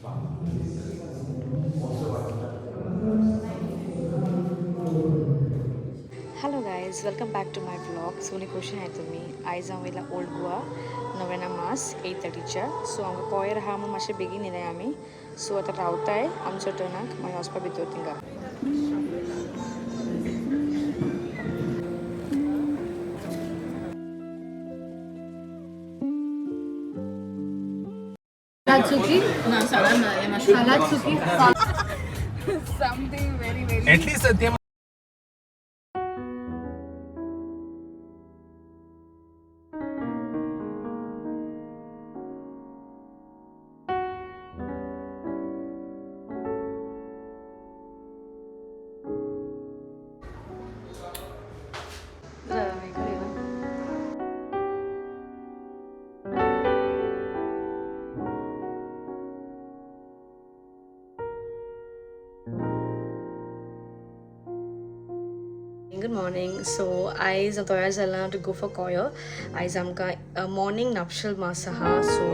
Hello guys, welcome back to my vlog. सोनी कशी आहे तुम्ही? आयज हांव येयला ओल्ड गोवा नोवेना मास 8:30च्या. सो हांगा कोयर आहा म्हूण मातशें बेगीन येयलाय आमी. सो आतां रावताय आमच्या टर्नाक मागीर वचपा भितर थिंगा. Satsuki? No, salad Satsuki. Something very, very. At least they Good morning. So आयज तयार जाला टू गो फॉर कोयर. आयज आमकां मॉर्निंग नपशल मास आहा. सो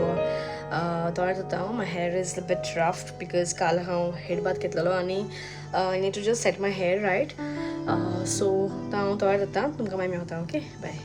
तयार जाता हांव. My hair is a bit rough because काल हांव हेड बाथ घेतलेलो आनी I need to just set my hair right. So हांव तयार जाता, तुमकां मागीर मेवता. Okay, bye.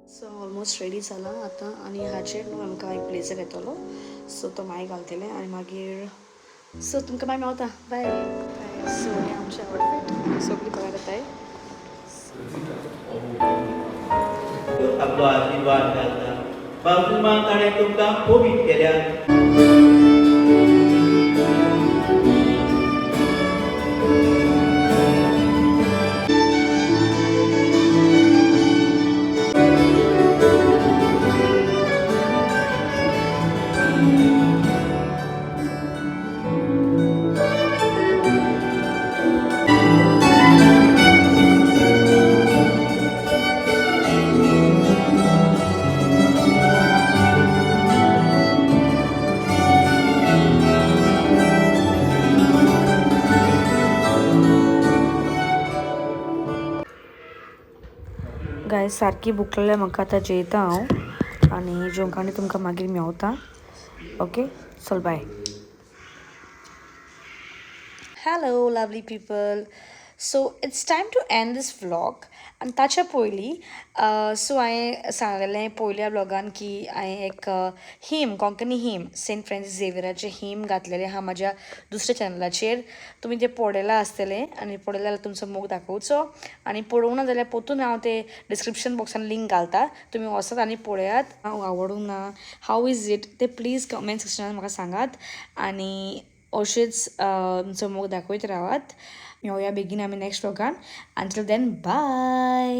So almost ready जाला आतां आनी हाचेर न्हू आमकां एक ब्लेझर येतलो. सो तो मागीर घालतलें आनी मागीर सो तुमकां मागीर मेवता. बाय. सो हें आमचें आउटफीट सगळीं तयार जाताय. आपलो आशीर्वाद घालता. बाबूमान ताणें तुमकां पबीत केल्या. गायज सारकी भूक लागल्या म्हाका. आतां जेयता हांव आनी जेवंक आनी तुमकां मागीर मेवता. ओके, चल bye. Hello lovely people. So it's time to end this vlog. आनी ताच्या पयलीं सो हांवें सांगलें पयल्या ब्लॉगान की हांवें एक hymn Konkani hymn saint Francis झेवियराचें हीम घातलेलें आहा म्हाज्या दुसऱ्या चॅनलाचेर. तुमी तें पळयलां आसतलें आनी पळयलें जाल्यार तुमचो मोग दाखोवचो आनी पळोवंक ना जाल्यार पोतून हांव तें डिस्क्रिप्शन बॉक्सान लिंक घालता. तुमी वचत आनी पळयात. हांव आवडूंक ना, हाव इज इट तें प्लीज कमेंट सेक्शनान म्हाका सांगात आनी अशेंच तुमचो मोग दाखयत रावात. मेवया बेगीन आमी नेक्स्ट व्लॉगान. Until then bye.